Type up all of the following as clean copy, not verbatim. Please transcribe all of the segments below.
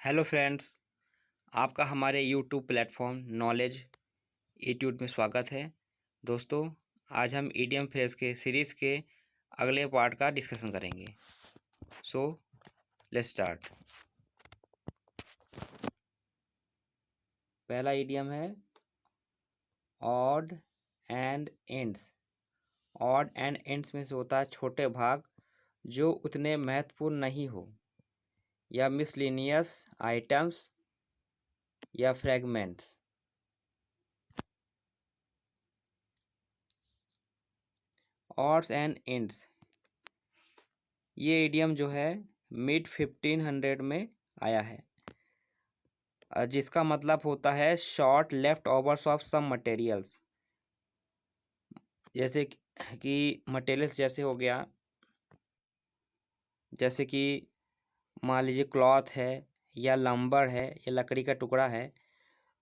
Hello friends, आपका हमारे YouTube platform knowledge attitude में स्वागत है। दोस्तों, आज हम ईडियम फ्रेज के सीरीज़ के अगले पार्ट का डिस्कशन करेंगे। So let's start. पहला ईडियम है odd and ends. Odd and ends में से होता है छोटे भाग जो उतने महत्वपूर्ण नहीं हो, या मिसलिनियस आइटम्स या फ्रेगमेंट्स। ऑड्स एंड एंड्स, ये इडियम जो है मिड 1500 में आया है, जिसका मतलब होता है short leftovers of some materials. जैसे कि मटेरियल्स जैसे हो गया, जैसे कि मान लीजिए क्लॉथ है या लंबर है या लकड़ी का टुकड़ा है,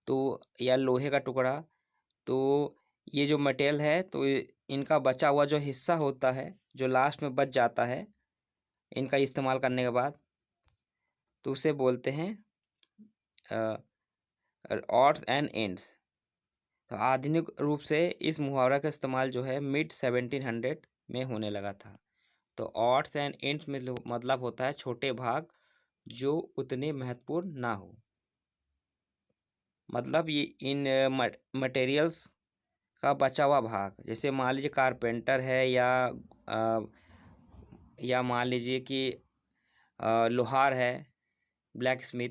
तो या लोहे का टुकड़ा। तो ये जो मटेरियल है, तो इनका बचा हुआ जो हिस्सा होता है, जो लास्ट में बच जाता है इनका इस्तेमाल करने के बाद, तो उसे बोलते हैं ऑड्स एंड एंड्स। तो आधुनिक रूप से इस मुहावरा का इस्तेमाल जो है मिड 1700 में होने लगा था। तो ऑड्स एंड एंड्स में मतलब होता है छोटे भाग जो उतने महत्वपूर्ण ना हो। मतलब ये इन मटेरियल्स का बचा हुआ भाग, जैसे मान लीजिए कारपेंटर है या मान लीजिए कि लोहार है, ब्लैक स्मिथ।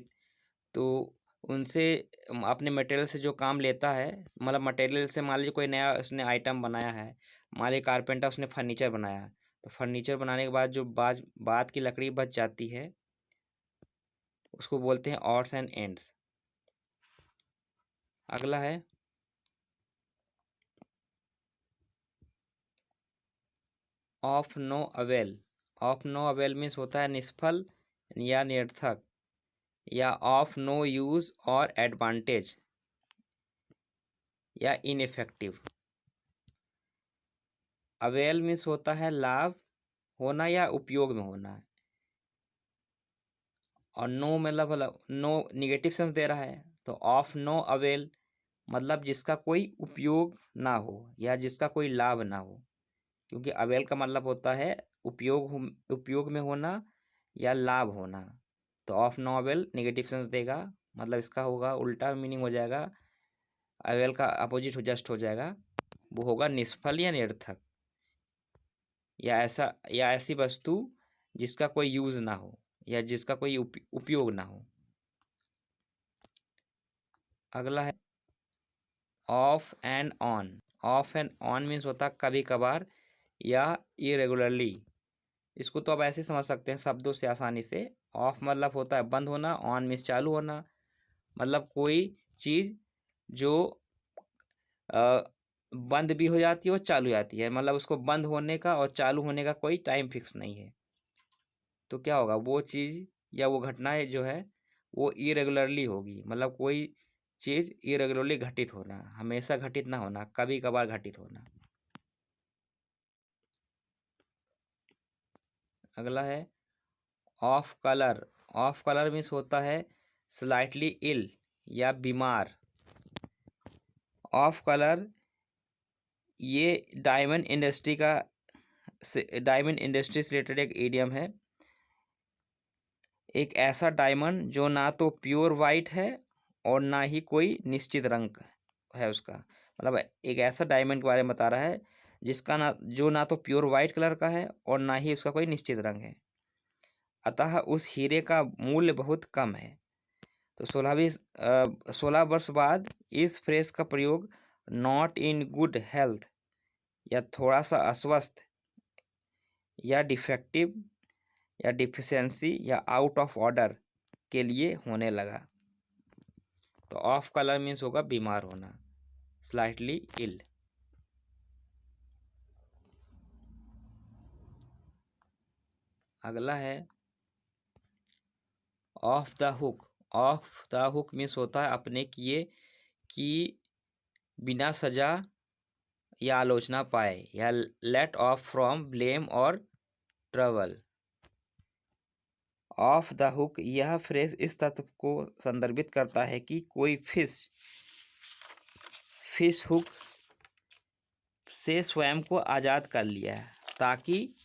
तो उनसे अपने मटेरियल से जो काम लेता है, मतलब मटेरियल से मान लीजिए कोई नया उसने आइटम बनाया है। मान लीजिए कारपेंटर उसने फर्नीचर बनाया, तो फर्नीचर बनाने के बाद जो बाद की लकड़ी बच जाती है, उसको बोलते हैं ऑड्स एंड एंड्स। अगला है of no avail. Of no avail means होता है निष्फल या निरर्थक, या ऑफ नो यूज और एडवांटेज, या इनइफेक्टिव। अवेल मीन्स होता है लाभ होना या उपयोग में होना, और नो मतलब नो निगेटिव सेंस दे रहा है। तो ऑफ नो अवेल मतलब जिसका कोई उपयोग ना हो या जिसका कोई लाभ ना हो, क्योंकि अवेल का मतलब होता है उपयोग में होना या लाभ होना। तो of no avail negative sense देगा, मतलब इसका होगा उल्टा मीनिंग हो जाएगा, अवेल का अपोजिट जस्ट हो जाएगा, वो होगा निष्फल या निरर्थक, या ऐसी वस्तु जिसका कोई यूज ना हो या जिसका कोई उपयोग ना हो। अगला है of and on. Of and on means होता है कभी कभार या इरेगुलरली। इसको तो आप ऐसे समझ सकते हैं शब्दों से आसानी से। ऑफ मतलब होता है बंद होना, ऑन मीन्स चालू होना। मतलब कोई चीज़ जो बंद भी हो जाती है और चालू जाती है, मतलब उसको बंद होने का और चालू होने का कोई टाइम फिक्स नहीं है। तो क्या होगा, वो चीज़ या वो घटना जो है वो इरेगुलरली होगी। मतलब कोई चीज़ इरेगुलरली घटित होना, हमेशा घटित ना होना, कभी कभार घटित होना। अगला है of colour. Of colour means होता है स्लाइटली इल या बीमार। ऑफ कलर ये डायमंड इंडस्ट्री से रिलेटेड एक इडियम है। एक ऐसा डायमंड जो ना तो प्योर वाइट है और ना ही कोई निश्चित रंग है उसका। मतलब एक ऐसा डायमंड के बारे में बता रहा है जिसका ना तो प्योर वाइट कलर का है और ना ही उसका कोई निश्चित रंग है। अतः उस हीरे का मूल्य बहुत कम है। तो 16 वर्ष बाद इस फ्रेज का प्रयोग नॉट इन गुड हेल्थ या थोड़ा सा अस्वस्थ या डिफेक्टिव या डिफिशियंसी या आउट ऑफ ऑर्डर के लिए होने लगा। तो ऑफ कलर मीन्स होगा बीमार होना, स्लाइटली इल। अगला है off the hook. Off the hook means होता है अपने किए कि बिना सजा या आलोचना पाए, या लेट ऑफ फ्रॉम ब्लेम और ट्रबल। ऑफ द हुक, यह फ्रेज इस तथ्य को संदर्भित करता है कि कोई फिश हुक से स्वयं को आज़ाद कर लिया है ताकि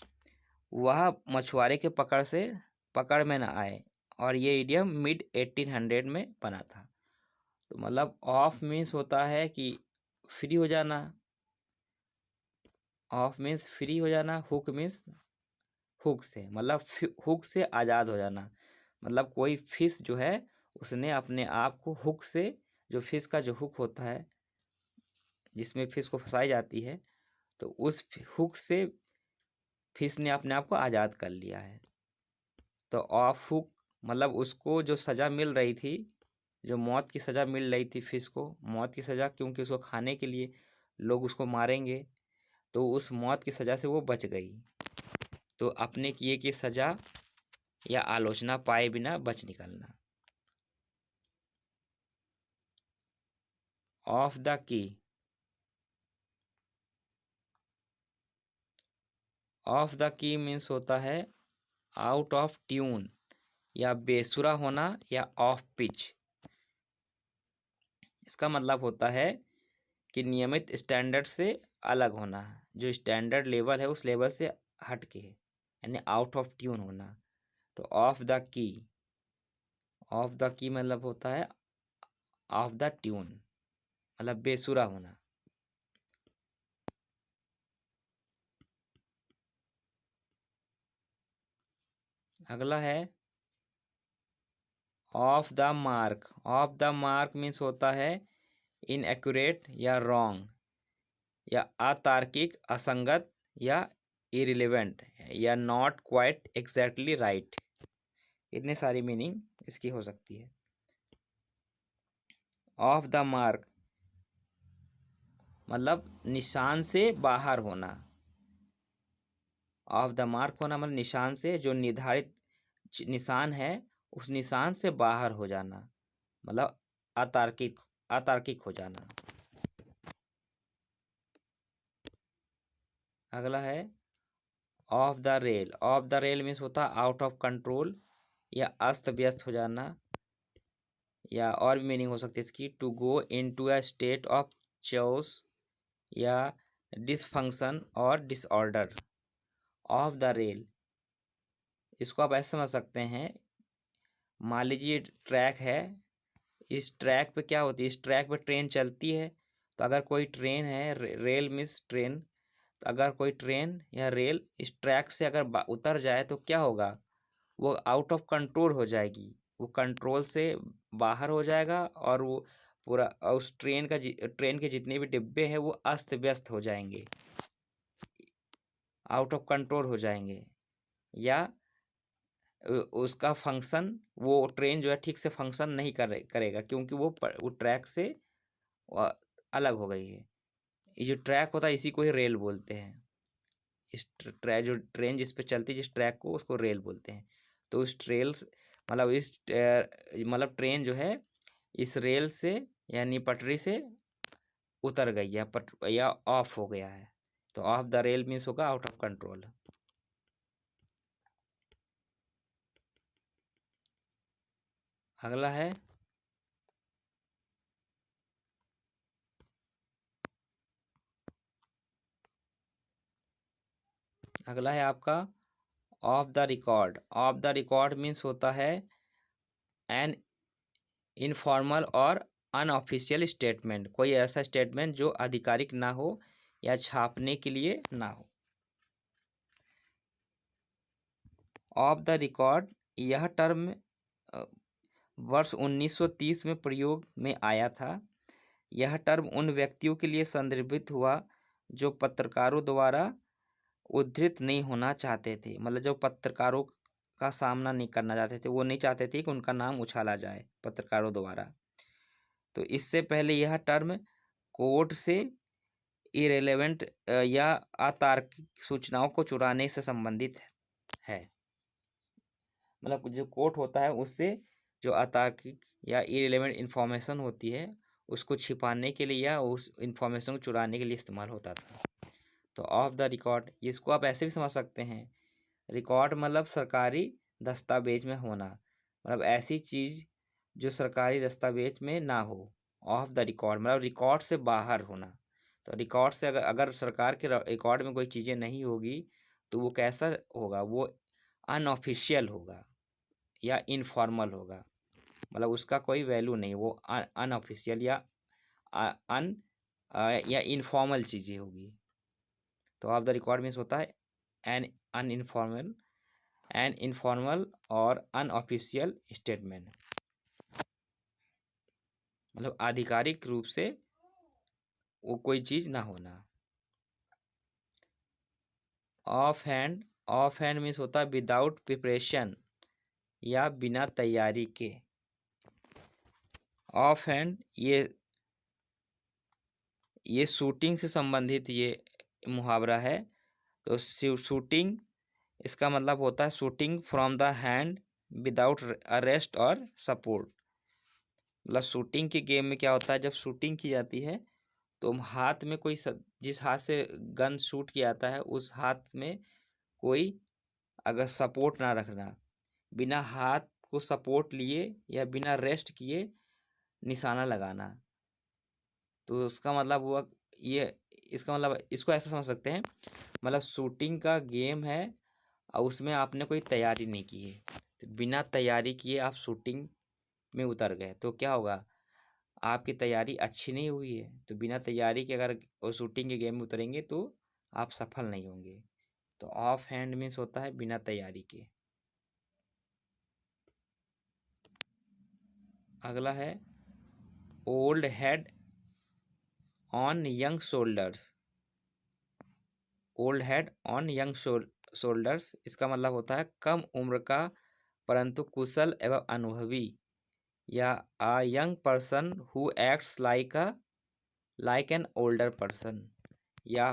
वह मछुआरे के पकड़ में न आए। और ये इडियम मिड 1800 में बना था। तो मतलब ऑफ मीन्स होता है कि फ्री हो जाना, ऑफ मीन्स फ्री हो जाना, हुक मीन्स हुक से, मतलब हुक से आज़ाद हो जाना। मतलब कोई फिश जो है उसने अपने आप को हुक से, जो फिश का जो हुक होता है जिसमें फिश को फंसाई जाती है, तो उस हुक से फिश ने अपने आप को आज़ाद कर लिया है। तो ऑफ हुक मतलब उसको जो सज़ा मिल रही थी, जो मौत की सज़ा मिल रही थी फिश को, मौत की सज़ा, क्योंकि उसको खाने के लिए लोग उसको मारेंगे, तो उस मौत की सज़ा से वो बच गई। तो अपने किए की सज़ा या आलोचना पाए बिना बच निकलना। Of the key, of the key means होता है आउट ऑफ ट्यून या बेसुरा होना या ऑफ पिच। इसका मतलब होता है कि नियमित स्टैंडर्ड से अलग होना, जो स्टैंडर्ड लेवल है उस लेवल से हट के, यानी आउट ऑफ ट्यून होना। तो of the key, of the key मतलब होता है ऑफ द ट्यून, मतलब बेसुरा होना। अगला है off the mark. Of the mark means होता है इनएक्यूरेट या रॉन्ग या अतार्किक, असंगत या इरिलेवेंट या नॉट क्वाइट एग्जैक्टली राइट। इतने सारी मीनिंग इसकी हो सकती है। ऑफ द मार्क मतलब निशान से बाहर होना। ऑफ द मार्क होना मतलब निशान से, जो निर्धारित निशान है उस निशान से बाहर हो जाना, मतलब अतार्किक हो जाना। अगला है off the rail. Of the rail means होता है आउट ऑफ कंट्रोल या अस्त व्यस्त हो जाना, या और भी मीनिंग हो सकती है इसकी, to go into a state of chaos या डिसफंक्शन और डिसऑर्डर। ऑफ द रेल, इसको आप ऐसे समझ सकते हैं, मान लीजिए ट्रैक है, इस ट्रैक पे क्या होती है, इस ट्रैक पे ट्रेन चलती है। तो अगर कोई ट्रेन है, रेल मीन्स ट्रेन, तो अगर कोई ट्रेन या रेल इस ट्रैक से अगर उतर जाए तो क्या होगा, वो आउट ऑफ कंट्रोल हो जाएगी, वो कंट्रोल से बाहर हो जाएगा और वो पूरा उस ट्रेन के जितने भी डिब्बे हैं वो अस्त व्यस्त हो जाएंगे, आउट ऑफ कंट्रोल हो जाएंगे, या उसका फंक्शन, वो ट्रेन जो है ठीक से फंक्शन नहीं करेगा, क्योंकि वो ट्रैक से अलग हो गई है। ये जो ट्रैक होता है इसी को ही रेल बोलते हैं। इस जो ट्रेन जिस पे चलती है, जिस ट्रैक को, उसको रेल बोलते हैं। तो उस मतलब मतलब ट्रेन जो है इस रेल से यानी पटरी से उतर गई है, या ऑफ हो गया है। तो ऑफ द रेल मीन्स होगा आउट ऑफ कंट्रोल। अगला है आपका of the record. Of the record means होता है एन इनफॉर्मल और अनऑफिशियल स्टेटमेंट, कोई ऐसा स्टेटमेंट जो आधिकारिक ना हो या छापने के लिए ना हो। ऑफ द रिकॉर्ड, यह टर्म वर्ष 1930 में प्रयोग में आया था। यह टर्म उन व्यक्तियों के लिए संदर्भित हुआ जो पत्रकारों द्वारा उद्धृत नहीं होना चाहते थे, मतलब जो पत्रकारों का सामना नहीं करना चाहते थे, वो नहीं चाहते थे कि उनका नाम उछाला जाए पत्रकारों द्वारा। तो इससे पहले यह टर्म कोर्ट से इरेलेवेंट या अतार्किक सूचनाओं को चुराने से संबंधित है। मतलब जो कोर्ट होता है उससे जो अतार्किक या इरेलेवेंट इंफॉर्मेशन होती है उसको छिपाने के लिए या उस इंफॉर्मेशन को चुराने के लिए इस्तेमाल होता था। तो ऑफ द रिकॉर्ड, इसको आप ऐसे भी समझ सकते हैं, रिकॉर्ड मतलब सरकारी दस्तावेज में होना, मतलब ऐसी चीज़ जो सरकारी दस्तावेज में ना हो। ऑफ द रिकॉर्ड मतलब रिकॉर्ड से बाहर होना। तो रिकॉर्ड से अगर अगर सरकार के रिकॉर्ड में कोई चीज़ें नहीं होगी तो वो कैसा होगा, वो अनऑफिशियल होगा या इनफॉर्मल होगा, मतलब उसका कोई वैल्यू नहीं, वो अनऑफिशियल या अन या इनफॉर्मल चीज़ें होगी। तो ऑफ द रिकॉर्ड मीन्स होता है एन इनफॉर्मल और अनऑफिशियल स्टेटमेंट, मतलब आधिकारिक रूप से वो कोई चीज़ ना होना। ऑफ हैंड मीन्स होता है विदाउट प्रिपरेशन या बिना तैयारी के। ऑफ हैंड ये शूटिंग से संबंधित ये मुहावरा है। तो शूटिंग इसका मतलब होता है shooting from the hand without arrest और सपोर्ट। मतलब शूटिंग के गेम में क्या होता है, जब शूटिंग की जाती है तो हाथ में कोई जिस हाथ से गन शूट किया जाता है उस हाथ में कोई अगर सपोर्ट ना रखना, बिना हाथ को सपोर्ट लिए या बिना रेस्ट किए निशाना लगाना, तो उसका मतलब हुआ ये, इसका मतलब इसको ऐसा समझ सकते हैं, मतलब शूटिंग का गेम है और उसमें आपने कोई तैयारी नहीं की है, तो बिना तैयारी किए आप शूटिंग में उतर गए तो क्या होगा, आपकी तैयारी अच्छी नहीं हुई है। तो बिना तैयारी के अगर शूटिंग के गेम में उतरेंगे तो आप सफल नहीं होंगे। तो ऑफ हैंड मीन्स होता है बिना तैयारी के। अगला है old head on young shoulders. Old head on young shoulders इसका मतलब होता है कम उम्र का परंतु कुशल एवं अनुभवी, या a young person who acts like an older person, या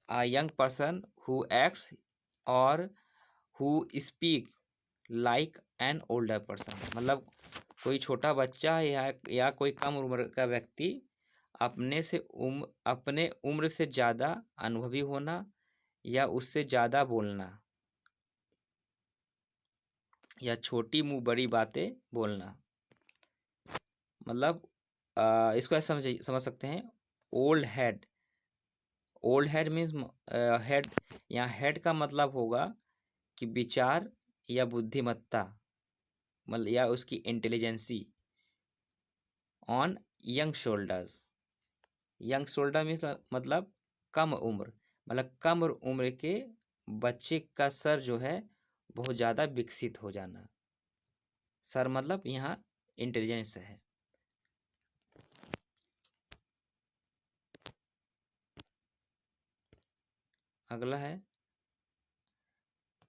a young person who acts और who speak like an older person, मतलब कोई छोटा बच्चा या कोई कम उम्र का व्यक्ति अपने उम्र से ज़्यादा अनुभवी होना या उससे ज़्यादा बोलना, या छोटी मुँह बड़ी बातें बोलना। मतलब इसको ऐसे समझ सकते हैं, old head. Old head means head, यहाँ हेड का मतलब होगा कि विचार या बुद्धिमत्ता, मतलब या उसकी intelligency. On young shoulders, young shoulder means मतलब कम उम्र, मतलब कम उम्र के बच्चे का सर जो है बहुत ज़्यादा विकसित हो जाना। सर मतलब यहाँ इंटेलिजेंस है। अगला है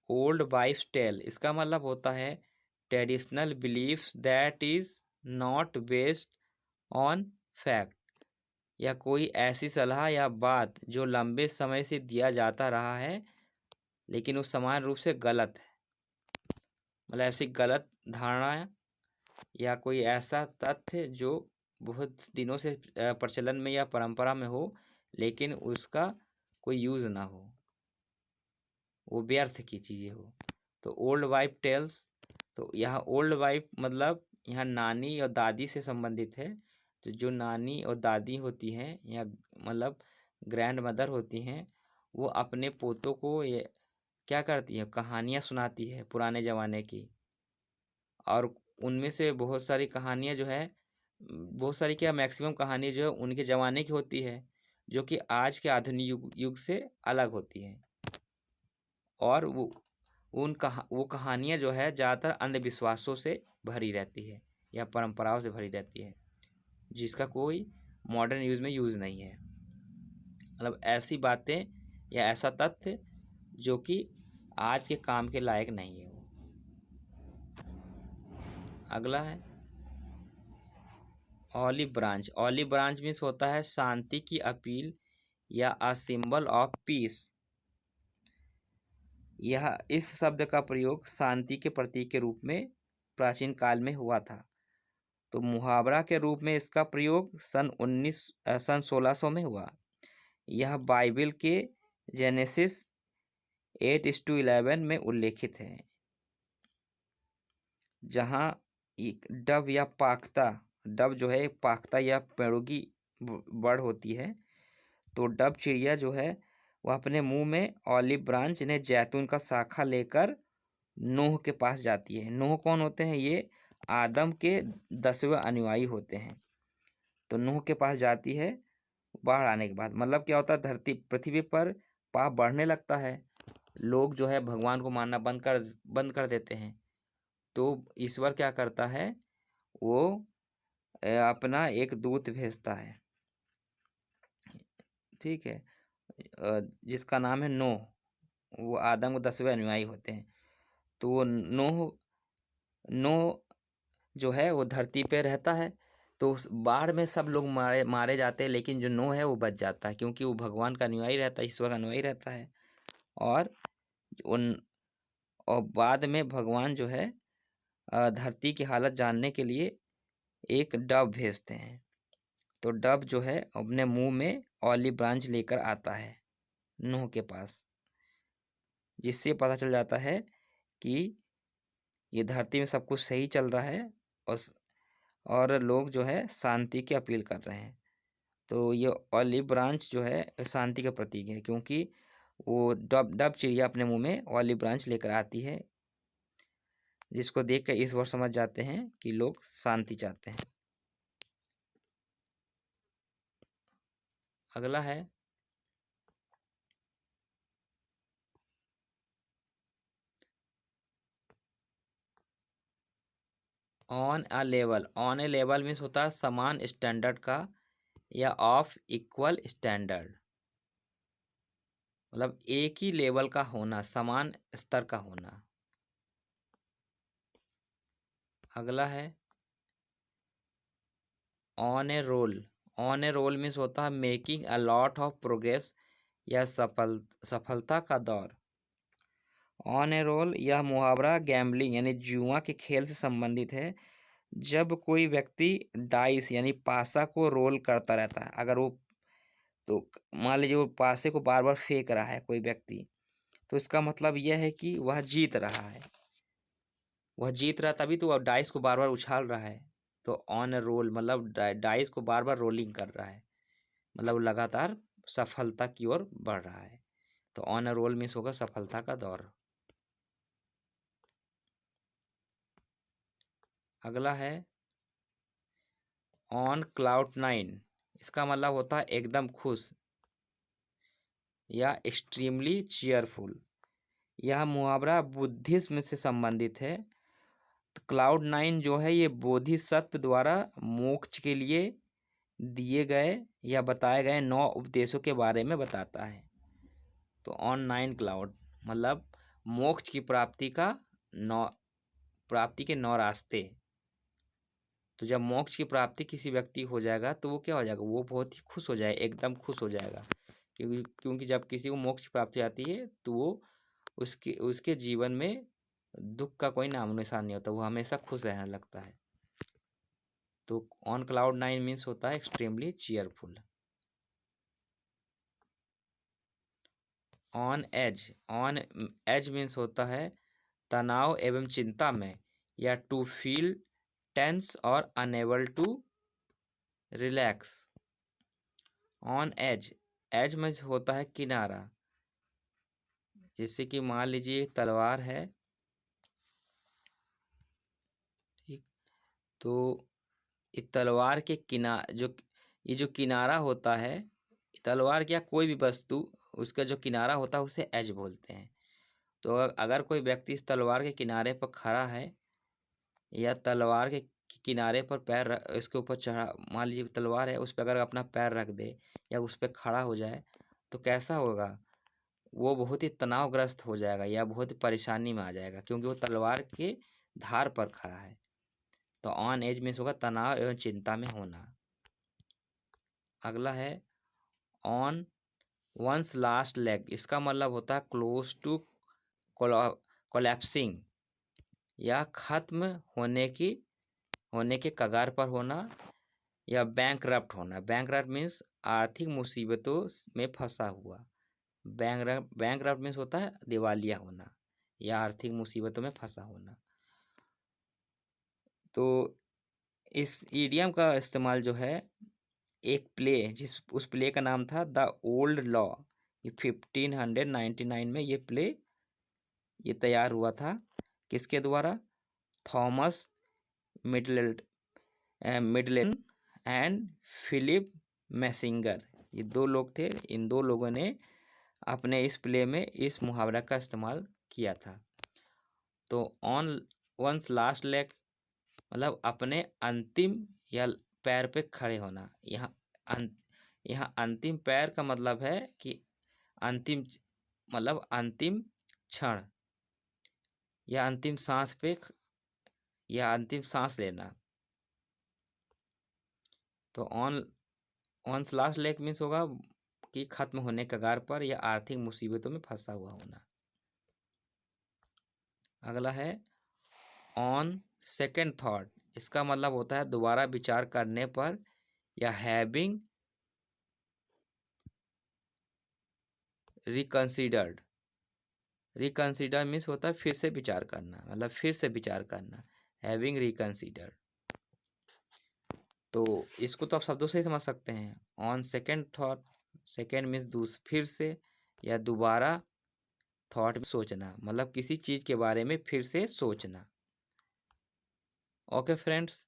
ओल्ड वाइफ्स टेल। इसका मतलब होता है traditional beliefs that is not based on fact, या कोई ऐसी सलाह या बात जो लंबे समय से दिया जाता रहा है लेकिन वो समान रूप से गलत है। मतलब ऐसी गलत धारणा या कोई ऐसा तथ्य जो बहुत दिनों से प्रचलन में या परंपरा में हो लेकिन उसका कोई यूज़ ना हो, वो व्यर्थ की चीज़ें हो। तो ओल्ड वाइफ टेल्स, तो यहाँ ओल्ड वाइफ मतलब यहाँ नानी और दादी से संबंधित है। तो जो नानी और दादी होती हैं या मतलब ग्रैंड मदर होती हैं, वो अपने पोतों को ये क्या करती हैं, कहानियाँ सुनाती है पुराने ज़माने की। और उनमें से बहुत सारी कहानियाँ जो है, बहुत सारी क्या मैक्सिमम कहानी जो है उनके ज़माने की होती है, जो कि आज के आधुनिक युग से अलग होती है। और वो कहानियाँ जो है ज़्यादातर अंधविश्वासों से भरी रहती है या परंपराओं से भरी रहती है, जिसका कोई मॉडर्न यूज़ नहीं है। मतलब ऐसी बातें या ऐसा तथ्य जो कि आज के काम के लायक नहीं है वो। अगला है olive branch. Olive branch means होता है शांति की अपील या अ सिंबल ऑफ पीस। यह इस शब्द का प्रयोग शांति के प्रतीक के रूप में प्राचीन काल में हुआ था। तो मुहावरा के रूप में इसका प्रयोग सन 1600 में हुआ। यह बाइबल के जेनेसिस 8:11 में उल्लेखित है। जहाँ एक डब या पाख्ता, डब जो है पाख्ता या पेड़ों की बर्ड होती है, तो डब चिड़िया जो है वह अपने मुंह में ऑलिव ब्रांच यानी जैतून का शाखा लेकर नूह के पास जाती है। नूह कौन होते हैं? ये आदम के 10वें अनुयायी होते हैं। तो नूह के पास जाती है बाढ़ आने के बाद। मतलब क्या होता है, धरती पृथ्वी पर पाप बढ़ने लगता है, लोग जो है भगवान को मानना बंद कर देते हैं। तो ईश्वर क्या करता है, वो अपना एक दूत भेजता है, ठीक है, जिसका नाम है नूह। वो आदम के 10वें अनुयायी होते हैं। तो वो नूह नूह जो है वो धरती पे रहता है। तो उस बाढ़ में सब लोग मारे मारे जाते हैं, लेकिन जो नूह है वो बच जाता है, क्योंकि वो भगवान का अनुयायी रहता है, ईश्वर का अनुयायी रहता है। और उन और बाद में भगवान जो है धरती की हालत जानने के लिए एक डव भेजते हैं। तो डव जो है अपने मुंह में ऑलिव ब्रांच लेकर आता है नूह के पास, जिससे पता चल जाता है कि ये धरती में सब कुछ सही चल रहा है, और लोग जो है शांति की अपील कर रहे हैं। तो ये ऑलिव ब्रांच जो है शांति का प्रतीक है, क्योंकि वो डब डब चिड़िया अपने मुंह में ऑलिव ब्रांच लेकर आती है, जिसको देख कर इस बार समझ जाते हैं कि लोग शांति चाहते हैं। अगला है on a level. On A level means होता है समान स्टैंडर्ड का, या ऑफ इक्वल स्टैंडर्ड, मतलब एक ही लेवल का होना, समान स्तर का होना। अगला है on a roll. On a roll means होता है making a lot of progress, या सफलता का दौर। ऑन ए रोल यह मुहावरा गैम्बलिंग यानी जुआ के खेल से संबंधित है। जब कोई व्यक्ति डाइस यानी पासा को रोल करता रहता है, अगर वो, तो मान लीजिए वो पासे को बार बार फेंक रहा है कोई व्यक्ति, तो इसका मतलब यह है कि वह जीत रहा है। वह जीत रहा तभी तो वह डाइस को बार बार उछाल रहा है। तो ऑन ए रोल मतलब डाइस को बार बार रोलिंग कर रहा है, मतलब लगातार सफलता की ओर बढ़ रहा है। तो ऑन ए रोल मीन्स होगा सफलता का दौर। अगला है ऑन क्लाउड 9। इसका मतलब होता है एकदम खुश, या एक्सट्रीमली चीयरफुल। यह मुहावरा बुद्धिज्म से संबंधित है। तो क्लाउड 9 जो है ये बोधिसत्व द्वारा मोक्ष के लिए दिए गए या बताए गए 9 उपदेशों के बारे में बताता है। तो ऑन 9 क्लाउड मतलब मोक्ष की प्राप्ति के 9 रास्ते। तो जब मोक्ष की प्राप्ति किसी व्यक्ति हो जाएगा तो वो क्या हो जाएगा, वो बहुत ही खुश हो जाएगा, एकदम खुश हो जाएगा। क्योंकि जब किसी को मोक्ष की प्राप्ति आती है तो वो उसके उसके जीवन में दुख का कोई नाम निशान नहीं होता, वो हमेशा खुश रहने लगता है। तो ऑन क्लाउड 9 मीन्स होता है extremely cheerful. On edge means होता है तनाव एवं चिंता में, या टू फील टेंस और unable to relax. On edge में होता है किनारा। जैसे कि मान लीजिए एक तलवार है, ठीक, तो इस तलवार के ये जो किनारा होता है, तलवार क्या कोई भी वस्तु, उसका जो किनारा होता है उसे एज बोलते हैं। तो अगर कोई व्यक्ति इस तलवार के किनारे पर खड़ा है, या तलवार के किनारे पर इसके ऊपर चढ़ा, मान लीजिए तलवार है उस पर अगर अपना पैर रख दे या उस पर खड़ा हो जाए, तो कैसा होगा, वो बहुत ही तनावग्रस्त हो जाएगा या बहुत ही परेशानी में आ जाएगा, क्योंकि वो तलवार के धार पर खड़ा है। तो ऑन एज मीन्स होगा तनाव एवं चिंता में होना। अगला है ऑन वंस लास्ट लेग। इसका मतलब होता है क्लोज टू कोलैप्सिंग, या खत्म होने के कगार पर होना, या बैंकरप्ट होना। बैंकरप्ट मीन्स आर्थिक मुसीबतों में फंसा हुआ। बैंकरप्ट मीन्स होता है दिवालिया होना, या आर्थिक मुसीबतों में फंसा होना। तो इस ईडियम का इस्तेमाल जो है एक प्ले उस प्ले का नाम था द ओल्ड लॉ। ये 1599 में ये तैयार हुआ था। किसके द्वारा? थॉमस मिडलेटन एंड फिलिप मैसिंगर, ये दो लोग थे। इन दो लोगों ने अपने इस प्ले में इस मुहावरा का इस्तेमाल किया था। तो ऑन वंस लास्ट लेग मतलब अपने अंतिम या पैर पे खड़े होना। यहाँ अंतिम पैर का मतलब है कि अंतिम मतलब अंतिम क्षण या अंतिम सांस पे या अंतिम सांस लेना। तो ऑन लास्ट लेग मीन्स होगा कि खत्म होने कगार पर या आर्थिक मुसीबतों में फंसा हुआ होना। अगला है ऑन सेकेंड थॉट। इसका मतलब होता है दोबारा विचार करने पर या हैविंग रिकंसिडर्ड। रिकंसिडर मीन्स होता है फिर से विचार करना, मतलब फिर से विचार करना, हैविंग रिकंसिडर्ड। तो इसको तो आप शब्दों से ही समझ सकते हैं। On second thought, second means फिर से, या दोबारा, थॉट सोचना, मतलब किसी चीज़ के बारे में फिर से सोचना। ओके फ्रेंड्स,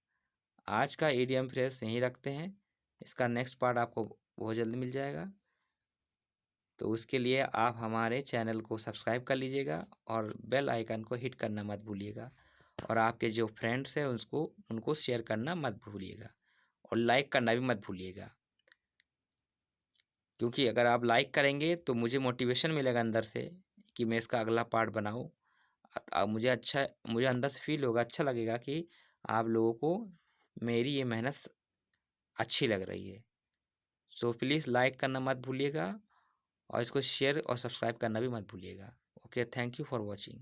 आज का ईडियम फ्रेज यहीं रखते हैं। इसका नेक्स्ट पार्ट आपको बहुत जल्दी मिल जाएगा। तो उसके लिए आप हमारे चैनल को सब्सक्राइब कर लीजिएगा और बेल आइकन को हिट करना मत भूलिएगा। और आपके जो फ्रेंड्स हैं उनको शेयर करना मत भूलिएगा और लाइक करना भी मत भूलिएगा, क्योंकि अगर आप लाइक करेंगे तो मुझे मोटिवेशन मिलेगा अंदर से कि मैं इसका अगला पार्ट बनाऊँ। मुझे अंदर से फील होगा, अच्छा लगेगा कि आप लोगों को मेरी ये मेहनत अच्छी लग रही है। सो प्लीज़ लाइक करना मत भूलिएगा और इसको शेयर और सब्सक्राइब करना भी मत भूलिएगा। Okay, thank you for watching.